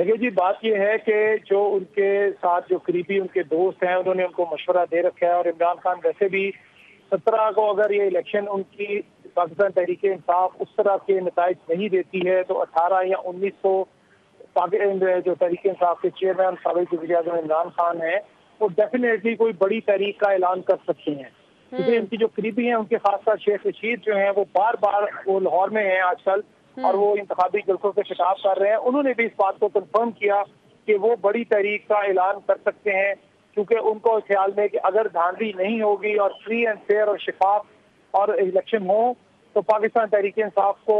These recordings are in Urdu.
دیکھیے جی، بات یہ ہے کہ جو ان کے ساتھ جو قریبی ان کے دوست ہیں انہوں نے ان کو مشورہ دے رکھا ہے، اور عمران خان ویسے بھی 17 کو اگر یہ الیکشن ان کی پاکستان تحریک انصاف اس طرح کے نتائج نہیں دیتی ہے تو 18 یا 19 کو جو تحریک انصاف کے چیئرمین سابق وزیر اعظم عمران خان ہیں وہ ڈیفینیٹلی کوئی بڑی تحریک کا اعلان کر سکتے ہیں، کیونکہ ان کی جو قریبی ہیں ان کے خاص کر شیخ رشید جو ہیں وہ بار بار وہ لاہور میں ہیں آج کل، اور وہ انتخابی جلسوں سے خطاب کر رہے ہیں. انہوں نے بھی اس بات کو کنفرم کیا کہ وہ بڑی تحریک کا اعلان کر سکتے ہیں، کیونکہ ان کو خیال میں کہ اگر دھاندلی نہیں ہوگی اور فری اینڈ فیئر اور شفاف اور الیکشن ہو تو پاکستان تحریک انصاف کو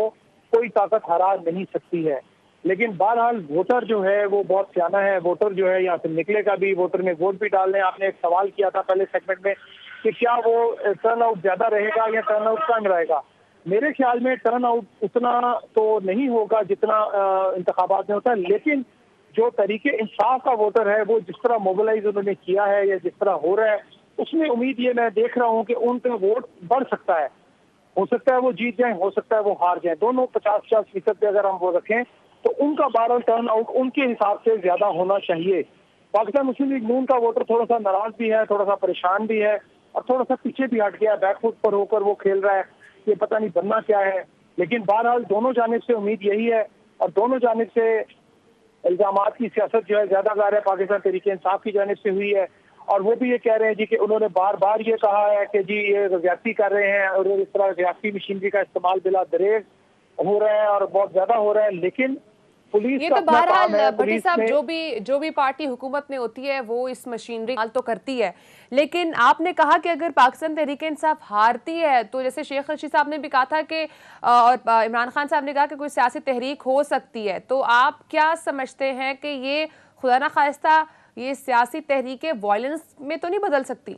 کوئی طاقت ہرا نہیں سکتی ہے. لیکن بہرحال ووٹر جو ہے وہ بہت سیانہ ہے، ووٹر جو ہے یہاں سے نکلے گا بھی، ووٹر میں ووٹ بھی ڈالنے. آپ نے ایک سوال کیا تھا پہلے سیگمنٹ میں کہ کیا وہ ٹرن آؤٹ زیادہ رہے گا یا ٹرن آؤٹ کم رہے گا. میرے خیال میں ٹرن آؤٹ اتنا تو نہیں ہوگا جتنا انتخابات میں ہوتا ہے، لیکن جو تحریک انصاف کا ووٹر ہے وہ جس طرح موبلائز انہوں نے کیا ہے یا جس طرح ہو رہا ہے اس میں امید یہ میں دیکھ رہا ہوں کہ ان کا ووٹ بڑھ سکتا ہے. ہو سکتا ہے وہ جیت جائیں، ہو سکتا ہے وہ ہار جائیں، دونوں 50-50% پہ اگر ہم وہ رکھیں تو ان کا بہرحال ٹرن آؤٹ ان کے حساب سے زیادہ ہونا چاہیے. پاکستان مسلم لیگ نون کا ووٹر تھوڑا سا ناراض بھی ہے، تھوڑا سا پریشان بھی ہے اور تھوڑا سا پیچھے بھی ہٹ گیا، بیک فٹ پر ہو کر وہ کھیل رہا ہے، یہ پتہ نہیں بننا کیا ہے. لیکن بہرحال دونوں جانب سے امید یہی ہے اور دونوں جانب سے الزامات کی سیاست جو ہے زیادہ ظاہر ہے پاکستان تحریک انصاف کی جانب سے ہوئی ہے، اور وہ بھی یہ کہہ رہے ہیں جی کہ انہوں نے بار بار یہ کہا ہے کہ جی یہ زیادتی کر رہے ہیں اور اس طرح زیادتی مشینری کا استعمال بلا دریغ ہو رہا ہے اور بہت زیادہ ہو رہا ہے. لیکن پولیس یہ کا تو اپنا کام بہرحال ہے، بھٹی پولیس صاحب نے جو بھی پارٹی حکومت میں ہوتی ہے وہ اس مشینری حال تو کرتی ہے، لیکن آپ نے کہا کہ اگر پاکستان تحریک انصاف ہارتی ہے تو جیسے شیخ رشید صاحب نے بھی کہا تھا کہ اور عمران خان صاحب نے کہا کہ کوئی سیاسی تحریک ہو سکتی ہے، تو آپ کیا سمجھتے ہیں کہ یہ خدا نخواستہ یہ سیاسی تحریکیں وائلنس میں تو نہیں بدل سکتی؟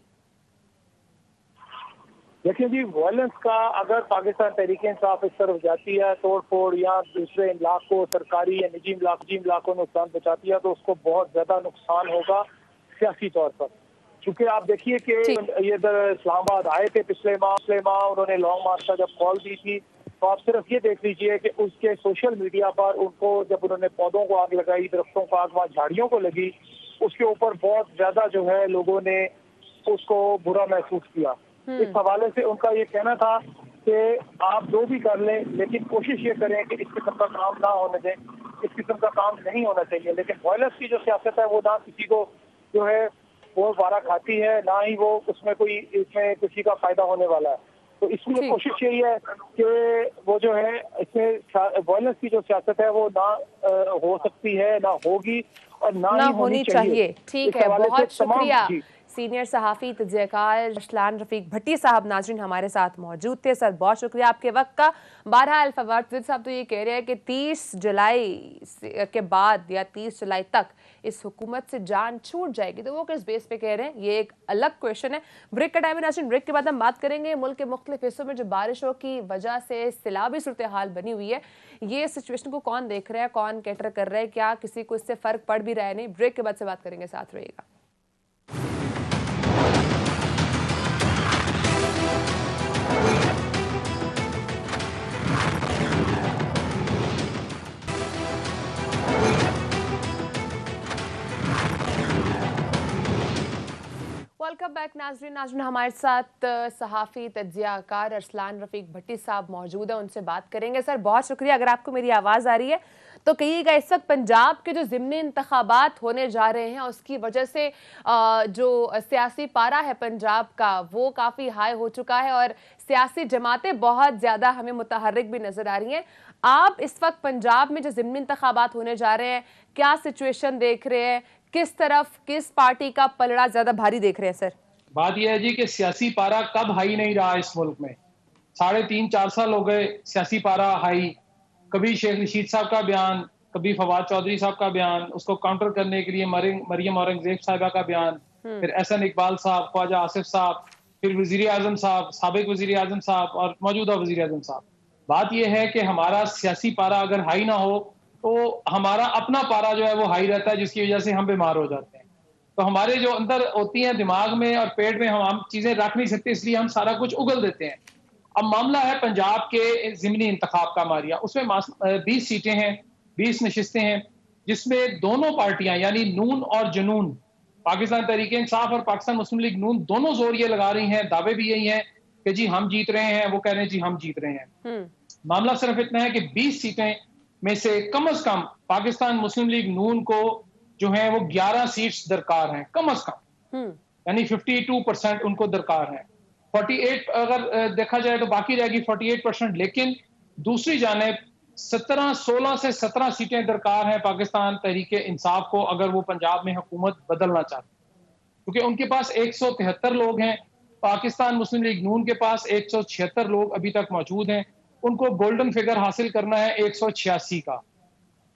دیکھیں جی، وائلنس کا اگر پاکستان تحریک انصاف اس طرف جاتی ہے، توڑ پھوڑ یا دوسرے املاک کو سرکاری یا نجی املاک کو نقصان پہنچاتی ہے تو اس کو بہت زیادہ نقصان ہوگا سیاسی طور پر. چونکہ آپ دیکھیے کہ یہ ادھر اسلام آباد آئے تھے پچھلے ماہ انہوں نے لانگ مارچ کا جب کال دی تھی تو آپ صرف یہ دیکھ لیجئے کہ اس کے سوشل میڈیا پر ان کو جب انہوں نے پودوں کو آگ لگائی، درختوں کو آگ، وہاں جھاڑیوں کو لگی، اس کے اوپر بہت زیادہ جو ہے لوگوں نے اس کو برا محسوس کیا. اس حوالے سے ان کا یہ کہنا تھا کہ آپ جو بھی کر لیں لیکن کوشش یہ کریں کہ اس قسم کا کام نہ ہونے دیں، اس قسم کا کام نہیں ہونا چاہیے. لیکن وائلنس کی جو سیاست ہے وہ نہ کسی کو جو ہے وہ وارہ کھاتی ہے، نہ ہی وہ اس میں کسی کا فائدہ ہونے والا ہے. تو اس لیے کوشش یہی ہے کہ وہ جو ہے اس میں وائلنس کی جو سیاست ہے وہ نہ ہو سکتی ہے، نہ ہوگی اور نہ ہی ہونی چاہیے. ٹھیک ہے، بہت شکریہ. سینئر صحافی تجزیہ کار ارسلان رفیق بھٹی صاحب ناظرین ہمارے ساتھ موجود تھے. سر بہت شکریہ آپ کے وقت کا. بہرحال فواد صاحب تو یہ کہہ رہے ہیں کہ 30 جولائی کے بعد یا 30 جولائی تک اس حکومت سے جان چھوٹ جائے گی، تو وہ کس بیس پہ کہہ رہے ہیں یہ ایک الگ کویشچن ہے. بریک کا ٹائم ہے ناظرین، بریک کے بعد ہم بات کریں گے ملک کے مختلف حصوں میں جو بارشوں کی وجہ سے سیلابی صورتحال بنی ہوئی ہے، یہ سچویشن کو کون دیکھ رہا ہے، کون کیٹر کر رہا ہے، کیا کسی کو اس سے فرق پڑ بھی رہا ہے نہیں. بریک کے بعد سے بات کریں گے، ساتھ رہیے گا. ویلکم بیک ناظرین ہمارے ساتھ صحافی تجزیہ کار ارسلان رفیق بھٹی صاحب موجود ہیں، ان سے بات کریں گے. سر بہت شکریہ. اگر آپ کو میری آواز آ رہی ہے تو کہیے گا، اس وقت پنجاب کے جو ضمنی انتخابات ہونے جا رہے ہیں اس کی وجہ سے جو سیاسی پارا ہے پنجاب کا وہ کافی ہائی ہو چکا ہے اور سیاسی جماعتیں بہت زیادہ ہمیں متحرک بھی نظر آ رہی ہیں. آپ اس وقت پنجاب میں جو ضمنی انتخابات ہونے جا رہے ہیں کیا سچویشن دیکھ رہے ہیں، کس طرف کس پارٹی کا پلڑا زیادہ بھاری دیکھ رہے ہیں؟ سر بات یہ ہے جی کہ سیاسی پارا کب ہائی نہیں رہا اس ملک میں. 3.5-4 سال ہو گئے سیاسی پارا ہائی. کبھی شیخ رشید صاحب کا بیان، کبھی فواد چودھری صاحب کا بیان، اس کو کاؤنٹر کرنے کے لیے مریم اورنگزیب صاحبہ کا بیان، پھر احسن اقبال صاحب، خواجہ آصف صاحب، پھر وزیر اعظم صاحب، سابق وزیر اعظم صاحب اور موجودہ وزیر اعظم صاحب. بات یہ ہے کہ ہمارا سیاسی پارا اگر ہائی نہ ہو تو ہمارا اپنا پارا جو ہے وہ ہائی رہتا ہے، جس کی وجہ سے ہم بیمار ہو جاتے ہیں. تو ہمارے جو اندر ہوتی ہیں دماغ میں اور پیٹ میں ہم چیزیں رکھ نہیں سکتے، اس لیے ہم سارا کچھ اگل دیتے ہیں. اب معاملہ ہے پنجاب کے ضمنی انتخاب کا. ہمارے اس میں 20 سیٹیں ہیں، 20 نشستیں ہیں. جس میں دونوں پارٹیاں یعنی نون اور جنون، پاکستان تحریک انصاف اور پاکستان مسلم لیگ نون، دونوں زور یہ لگا رہی ہیں، دعوے بھی یہی ہیں کہ جی ہم جیت رہے ہیں، وہ کہہ رہے ہیں جی ہم جیت رہے ہیں۔ معاملہ صرف اتنا ہے کہ 20 سیٹیں میں سے کم از کم پاکستان مسلم لیگ نون کو جو ہیں وہ 11 سیٹس درکار ہیں، کم از کم، یعنی 52% ان کو درکار ہیں۔ 48 اگر دیکھا جائے تو باقی رہے گی 48%، لیکن دوسری جانب 16 سے 17 سیٹیں درکار ہیں پاکستان تحریک انصاف کو اگر وہ پنجاب میں حکومت بدلنا چاہتے ہیں، کیونکہ ان کے پاس 173 لوگ ہیں، پاکستان مسلم لیگ نون کے پاس 176 لوگ ابھی تک موجود ہیں، ان کو گولڈن فگر حاصل کرنا ہے 186 کا،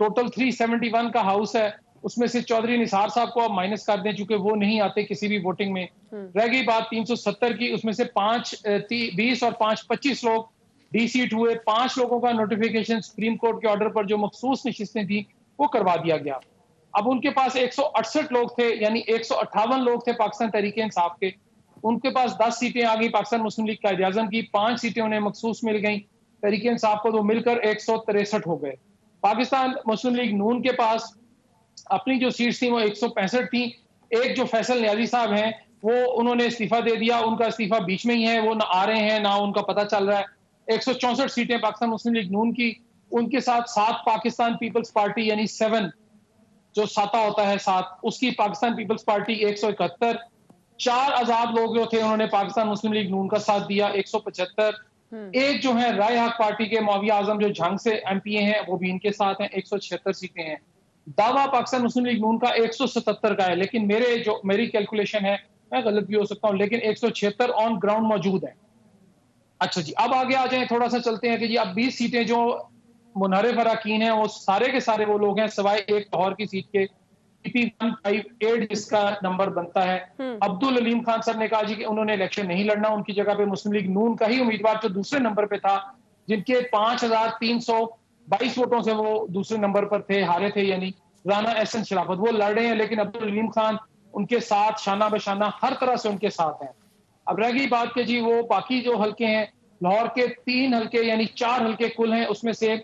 ٹوٹل 371 کا ہاؤس ہے، اس میں سے چودھری نثار صاحب کو آپ مائنس کر دیں چونکہ وہ نہیں آتے کسی بھی ووٹنگ میں، رہ گئی بات 370 کی، اس میں سے 20 اور 5 25 لوگ ڈی سیٹ ہوئے، 5 لوگوں کا نوٹیفیکیشن سپریم کورٹ کے آرڈر پر جو مخصوص نشستیں تھیں وہ کروا دیا گیا۔ اب ان کے پاس 168 لوگ تھے، یعنی 158 لوگ تھے پاکستان تحریک انصاف کے، ان کے پاس 10 سیٹیں آ گئی پاکستان مسلم لیگ قائد اعظم کی، 5 سیٹیں انہیں مخصوص مل گئیں تحریک انصاف کو، تو مل کر 163 ہو گئے۔ پاکستان مسلم لیگ نون کے پاس اپنی جو سیٹس تھیں وہ 165 تھیں، ایک جو فیصل نیازی صاحب ہیں وہ انہوں نے استعفیٰ دے دیا، ان کا استعفیٰ بیچ میں ہی ہے، وہ نہ آ رہے ہیں نہ ان کا پتہ چل رہا ہے۔ 164 سیٹیں پاکستان مسلم لیگ نون کی، ان کے ساتھ 7 پاکستان پیپلز پارٹی یعنی 7 جو ساتہ ہوتا ہے 7، اس کی پاکستان پیپلز پارٹی 171، 4 آزاد لوگ جو تھے انہوں نے پاکستان مسلم لیگ نون کا ساتھ دیا 175، ایک جو ہے رائے حق پارٹی کے معاویہ اعظم جو جھنگ سے ایم پی اے ہیں وہ بھی ان کے ساتھ ہیں، 176 سیٹیں ہیں۔ دعویٰ پاکستان مسلم لیگ نون کا 177 کا ہے، لیکن میری کیلکولیشن ہے، میں غلط بھی ہو سکتا ہوں، لیکن 176 آن گراؤنڈ موجود ہیں۔ اچھا جی، اب آگے آ جائیں، تھوڑا سا چلتے ہیں کہ جی اب 20 سیٹیں جو منحرف اراکین ہیں وہ سارے کے سارے وہ لوگ ہیں سوائے ایک لاہور کی سیٹ کے، پی 158 جس کا نمبر بنتا ہے۔ عبدالعلیم خان صاحب نے کہا جی کہ انہوں نے الیکشن نہیں لڑنا، ان کی جگہ پہ مسلم لیگ نون کا ہی امیدوار جو دوسرے نمبر پہ تھا، جن کے 5322 ووٹوں سے وہ دوسرے نمبر پر تھے، ہارے تھے، یعنی رانا احسن شرافت، وہ لڑ رہے ہیں، لیکن عبدالعلیم خان ان کے ساتھ شانہ بشانہ ہر طرح سے ان کے ساتھ ہیں۔ اب رہ گئی بات کہ جی وہ باقی جو حلقے ہیں، لاہور کے 3 حلقے یعنی 4 حلقے کل ہیں، اس میں سے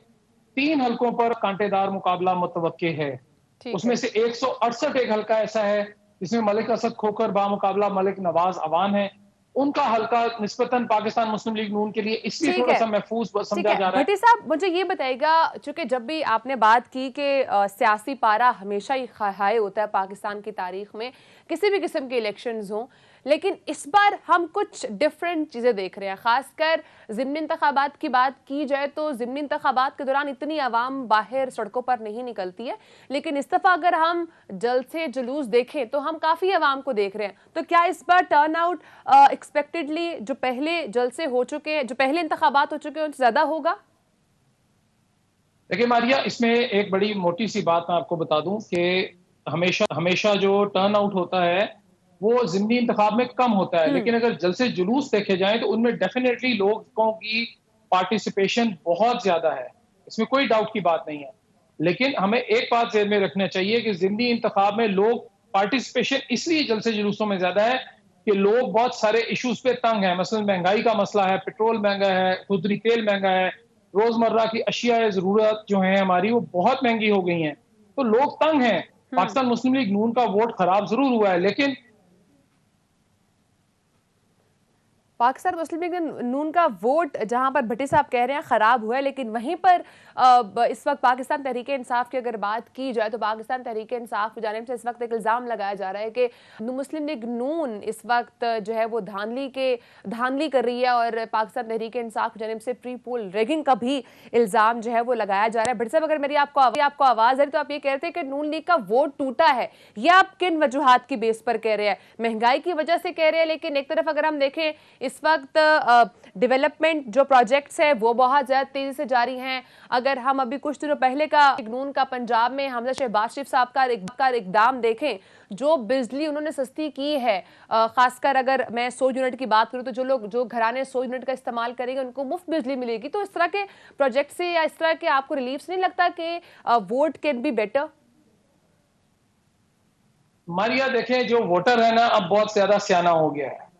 3 حلقوں پر کانٹے دار مقابلہ متوقع ہے، اس میں سے 168 ایک حلقہ ایسا ہے جس میں ملک اسد کھوکر بامقابلہ ملک نواز عوان ہے، ان کا حلقہ نسبتاً پاکستان مسلم لیگ نون کے لیے اس لیے تھوڑا سا محفوظ سمجھا جا رہا ہے۔ بھٹی صاحب مجھے یہ بتائے گا، چونکہ جب بھی آپ نے بات کی کہ سیاسی پارہ ہمیشہ ہی ہائی ہوتا ہے پاکستان کی تاریخ میں کسی بھی قسم کے الیکشنز ہوں، لیکن اس بار ہم کچھ ڈیفرنٹ چیزیں دیکھ رہے ہیں، خاص کر ضمنی انتخابات کی بات کی جائے تو ضمنی انتخابات کے دوران اتنی عوام باہر سڑکوں پر نہیں نکلتی ہے، لیکن اس دفعہ اگر ہم جلسے جلوس دیکھیں تو ہم کافی عوام کو دیکھ رہے ہیں، تو کیا اس بار ٹرن آؤٹ ایکسپیکٹڈلی جو پہلے جلسے ہو چکے ہیں، جو پہلے انتخابات ہو چکے ہیں ان سے زیادہ ہوگا؟ دیکھیں ماریا، اس میں ایک بڑی موٹی سی بات میں آپ کو بتا دوں کہ ہمیشہ جو ٹرن آؤٹ ہوتا ہے وہ ضمنی انتخاب میں کم ہوتا ہے، لیکن اگر جلسے جلوس دیکھے جائیں تو ان میں ڈیفینیٹلی لوگوں کی پارٹیسپیشن بہت زیادہ ہے، اس میں کوئی ڈاؤٹ کی بات نہیں ہے، لیکن ہمیں ایک بات ذہن میں رکھنا چاہیے کہ ضمنی انتخاب میں لوگ پارٹیسپیشن اس لیے جلسے جلوسوں میں زیادہ ہے کہ لوگ بہت سارے ایشوز پہ تنگ ہیں، مثلا مہنگائی کا مسئلہ ہے، پیٹرول مہنگا ہے، خودری تیل مہنگا ہے، روزمرہ کی اشیاء ضرورت جو ہیں ہماری وہ بہت مہنگی ہو گئی ہیں، تو لوگ تنگ ہیں۔ پاکستان مسلم لیگ نون کا ووٹ خراب ضرور ہوا ہے، لیکن پاکستان مسلم لیگ نون کا ووٹ جہاں پر بھٹی صاحب کہہ رہے ہیں خراب ہوا ہے، لیکن وہیں پر اس وقت پاکستان تحریک انصاف کی اگر بات کی جائے تو پاکستان تحریک انصاف کی جانب سے اس وقت ایک الزام لگایا جا رہا ہے کہ مسلم لیگ نون اس وقت جو ہے وہ دھاندلی کر رہی ہے، اور پاکستان تحریک انصاف کی جانب سے پری پول ریگنگ کا بھی الزام جو ہے وہ لگایا جا رہا ہے۔ بھٹی صاحب اگر میری آپ کو آواز ہے تو آپ یہ کہتے ہیں کہ نون لیگ کا ووٹ ٹوٹا ہے، یہ آپ کن وجوہات کی بیس پر کہہ رہے ہیں؟ مہنگائی کی وجہ سے کہہ رہے ہیں، لیکن ایک طرف اگر ہم دیکھیں اس وقت ڈیولپمنٹ جو پروجیکٹس ہیں وہ بہت زیادہ تیزی سے جاری ہیں۔ اگر ہم ابھی کچھ دنوں پہلے کا نون کا پنجاب میں حمزہ شہباز شریف صاحب کا اقدام دیکھیں، جو بجلی انہوں نے سستی کی ہے، خاص کر اگر میں 100 یونٹ کی بات کروں تو جو گھرانے 100 یونٹ کا استعمال کریں گے ان کو مفت بجلی ملے گی، تو اس طرح کے پروجیکٹ سے یا اس طرح کے آپ کو ریلیف نہیں لگتا کہ ووٹ کین بی بیٹر؟ ماریا دیکھیں، جو ووٹر ہے نا اب بہت زیادہ سیانہ ہو گیا ہے،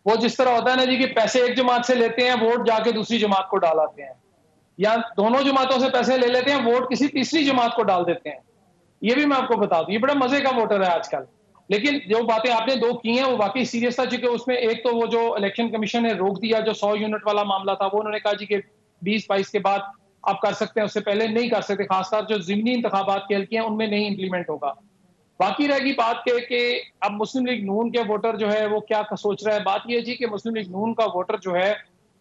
وہ جس طرح ہوتا ہے نا جی کہ پیسے ایک جماعت سے لیتے ہیں، ووٹ جا کے دوسری جماعت کو ڈالاتے ہیں، یا دونوں جماعتوں سے پیسے لے لیتے ہیں, ووٹ کسی تیسری جماعت کو ڈال دیتے ہیں. یہ بھی میں آپ کو بتا دوں, یہ بڑا مزے کا ووٹر ہے آج کل. لیکن جو باتیں آپ نے دو کی ہیں وہ واقعی سیریس تھا, چونکہ اس میں ایک تو وہ جو الیکشن کمیشن نے روک دیا, جو 100 یونٹ والا معاملہ تھا, وہ انہوں نے کہا جی کہ 20-22 کے بعد آپ کر سکتے ہیں, اس سے پہلے نہیں کر سکتے, خاص طور جو ضمنی انتخابات کے حلقے ہیں ان میں نہیں امپلیمنٹ ہوگا. باقی رہ گئی بات کہ اب مسلم لیگ نون کے ووٹر جو ہے وہ کیا سوچ رہا ہے. بات یہ جی کہ مسلم لیگ نون کا ووٹر جو ہے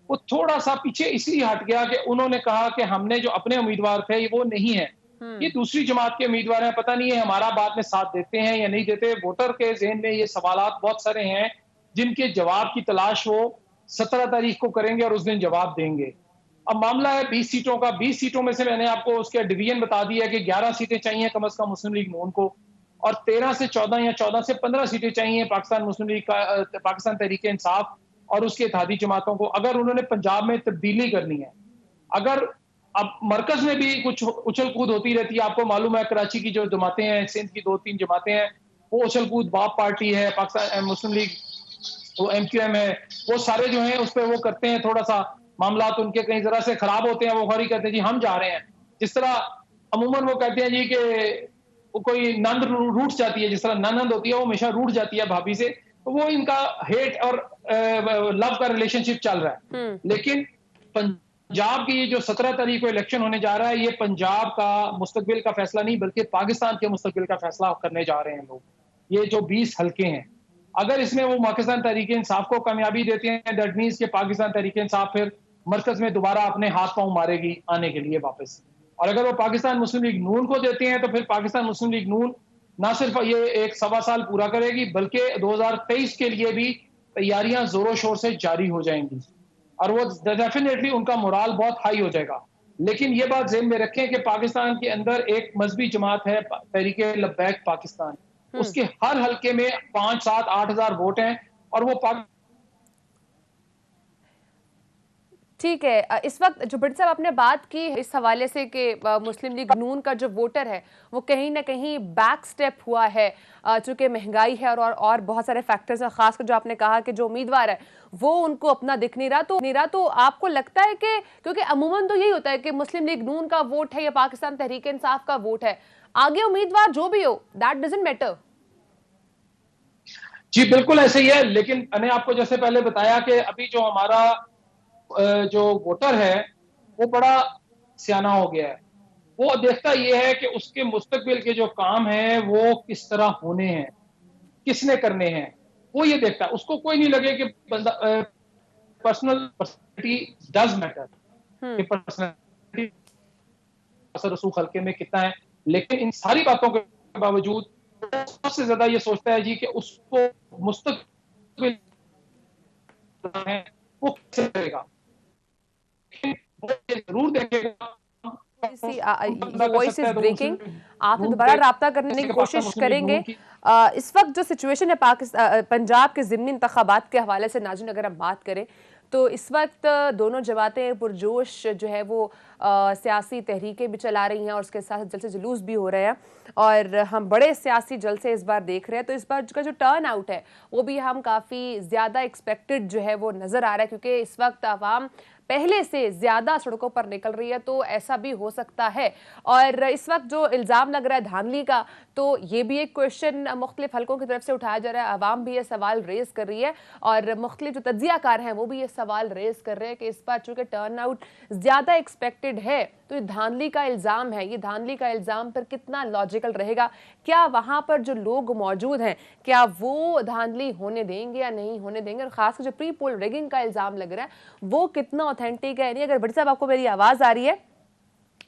وہ تھوڑا سا پیچھے اس لیے ہٹ گیا کہ انہوں نے کہا کہ ہم نے جو اپنے امیدوار تھے وہ نہیں ہے, یہ دوسری جماعت کے امیدوار ہیں, پتہ نہیں ہے ہمارا بعد میں ساتھ دیتے ہیں یا نہیں دیتے. ووٹر کے ذہن میں یہ سوالات بہت سارے ہیں جن کے جواب کی تلاش وہ 17 تاریخ کو کریں گے اور اس دن جواب دیں گے. اب معاملہ ہے 20 سیٹوں کا. 20 سیٹوں میں سے میں نے آپ کو اس کے ڈویژن بتا دیا ہے کہ 11 سیٹیں چاہیے کم از کم مسلم لیگ نون کو, اور 13 سے 14 یا 14 سے 15 سیٹیں چاہیے پاکستان مسلم لیگ کا, پاکستان تحریک انصاف اور اس کے اتحادی جماعتوں کو, اگر انہوں نے پنجاب میں تبدیلی کرنی ہے. اگر اب مرکز میں بھی کچھ اچھل کود ہوتی رہتی ہے, آپ کو معلوم ہے کراچی کی جو جماعتیں ہیں, سندھ کی 2-3 جماعتیں ہیں, وہ اچھل کود, باپ پارٹی ہے, پاکستان مسلم لیگ, وہ MQM ہے, وہ سارے جو ہیں اس پہ وہ کرتے ہیں, تھوڑا سا معاملات ان کے کہیں ذرا سے خراب ہوتے ہیں, وہ خالی کہتے ہیں جی ہم جا رہے ہیں. جس طرح عموماً وہ کہتے ہیں جی کہ وہ کوئی نند روٹ جاتی ہے, جس طرح نند ہوتی ہے وہ ہمیشہ روٹ جاتی ہے بھابھی سے, تو وہ ان کا ہیٹ اور لو کا ریلیشن شپ چل رہا ہے. لیکن پنجاب کی یہ جو 17 تاریخ کو الیکشن ہونے جا رہا ہے, یہ پنجاب کا مستقبل کا فیصلہ نہیں بلکہ پاکستان کے مستقبل کا فیصلہ کرنے جا رہے ہیں لوگ. یہ جو 20 حلقے ہیں, اگر اس میں وہ پاکستان تحریک انصاف کو کامیابی دیتے ہیں, دیٹ مینس کہ پاکستان تحریک انصاف پھر مرکز میں دوبارہ اپنے ہاتھ پاؤں مارے گی آنے کے لیے واپس. اور اگر وہ پاکستان مسلم لیگ نون کو دیتے ہیں تو پھر پاکستان مسلم لیگ نون نہ صرف یہ 1.25 سال پورا کرے گی بلکہ 2023 کے لیے بھی تیاریاں زور و شور سے جاری ہو جائیں گی, اور وہ ڈیفینیٹلی ان کا مورال بہت ہائی ہو جائے گا. لیکن یہ بات ذہن میں رکھیں کہ پاکستان کے اندر ایک مذہبی جماعت ہے تحریک لبیک پاکستان, اس کے ہر حلقے میں 5-7-8 ہزار ووٹ ہیں, اور وہ ٹھیک ہے. اس وقت جو بٹ صاحب آپ نے بات کی اس حوالے سے کہ مسلم لیگ نون کا جو ووٹر ہے وہ کہیں نہ کہیں بیک سٹیپ ہوا ہے, چونکہ مہنگائی ہے اور بہت سارے فیکٹرز ہیں, خاص کر جو آپ نے کہا کہ جو امیدوار ہے وہ ان کو اپنا دکھ نہیں رہا, تو آپ کو لگتا ہے کہ کیونکہ عموماً تو یہی ہوتا ہے کہ مسلم لیگ نون کا ووٹ ہے یا پاکستان تحریک انصاف کا ووٹ ہے, آگے امیدوار جو بھی ہو دیٹ ڈزنٹ میٹر. جی بالکل ایسے ہی ہے, لیکن میں نے آپ کو جیسے پہلے بتایا کہ ابھی جو ہمارا جو ووٹر ہے وہ بڑا سیانہ ہو گیا ہے, وہ دیکھتا یہ ہے کہ اس کے مستقبل کے جو کام ہیں وہ کس طرح ہونے ہیں, کس نے کرنے ہیں, وہ یہ دیکھتا ہے. اس کو کوئی نہیں لگے کہ بندہ پرسنل پرسنالٹی ڈز میٹر, کہ پرسنالٹی اثر رسوخ حلقے میں کتنا ہے, لیکن ان ساری باتوں کے باوجود سب سے زیادہ یہ سوچتا ہے جی کہ اس کو مستقبل وہ کیسے کرے گا, ضرور دیکھے گا. وائس از بریکنگ, آپ دوبارہ رابطہ کرنے کی کوشش کریں گے. اس وقت جو سچویشن ہے پنجاب کے ضمنی انتخابات کے حوالے سے ناظرین اگر ہم بات کریں تو اس وقت دونوں جماعتیں پرجوش جو ہے وہ سیاسی تحریکیں بھی چلا رہی ہیں اور اس کے ساتھ جلسے جلوس بھی ہو رہے ہیں, اور ہم بڑے سیاسی جلسے اس بار دیکھ رہے ہیں. تو اس بار کا جو ٹرن آؤٹ ہے وہ بھی ہم کافی زیادہ ایکسپیکٹڈ جو ہے وہ نظر آ رہا ہے, کیونکہ اس وقت عوام پہلے سے زیادہ سڑکوں پر نکل رہی ہے, تو ایسا بھی ہو سکتا ہے. اور اس وقت جو الزام لگ رہا ہے دھاندلی کا, تو یہ بھی ایک کوشچن مختلف حلقوں کی طرف سے اٹھایا جا رہا ہے, عوام بھی یہ سوال ریز کر رہی ہے, اور مختلف جو تجزیہ کار ہیں وہ بھی یہ سوال ریز کر رہے ہیں کہ اس بار چونکہ ٹرن آؤٹ زیادہ ایکسپیکٹڈ ہے تو یہ دھاندلی کا الزام ہے, یہ دھاندلی کا الزام پر کتنا لاجیکل رہے گا, کیا وہاں پر جو لوگ موجود ہیں کیا وہ دھاندلی ہونے دیں گے یا نہیں ہونے دیں گے, اور خاص کر جو پری پول ریگنگ کا الزام لگ رہا ہے وہ کتنا اوتھینٹک ہے. نہیں اگر بٹی صاحب آپ کو میری آواز آ رہی ہے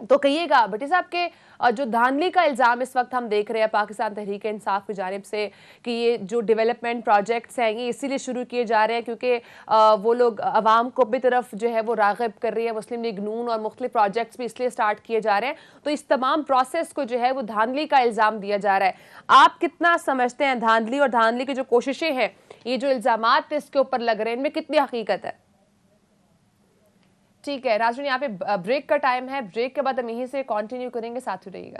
تو کہیے گا بٹی صاحب کے جو دھاندلی کا الزام اس وقت ہم دیکھ رہے ہیں پاکستان تحریک انصاف کی جانب سے کہ یہ جو ڈیولپمنٹ پروجیکٹس ہیں یہ اسی لیے شروع کیے جا رہے ہیں کیونکہ وہ لوگ عوام کو بھی طرف جو ہے وہ راغب کر رہی ہے, مسلم لیگ نون اور مختلف پروجیکٹس بھی اس لیے سٹارٹ کیے جا رہے ہیں, تو اس تمام پروسیس کو جو ہے وہ دھاندلی کا الزام دیا جا رہا ہے. آپ کتنا سمجھتے ہیں دھاندلی اور دھاندلی کی جو کوششیں ہیں, یہ جو الزامات اس کے اوپر لگ رہے ہیں, ان میں کتنی حقیقت ہے؟ ٹھیک ہے ناظرین, یہاں پہ بریک کا ٹائم ہے, بریک کے بعد ہم یہیں سے کنٹینیو کریں گے, ساتھ رہیے گا.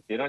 13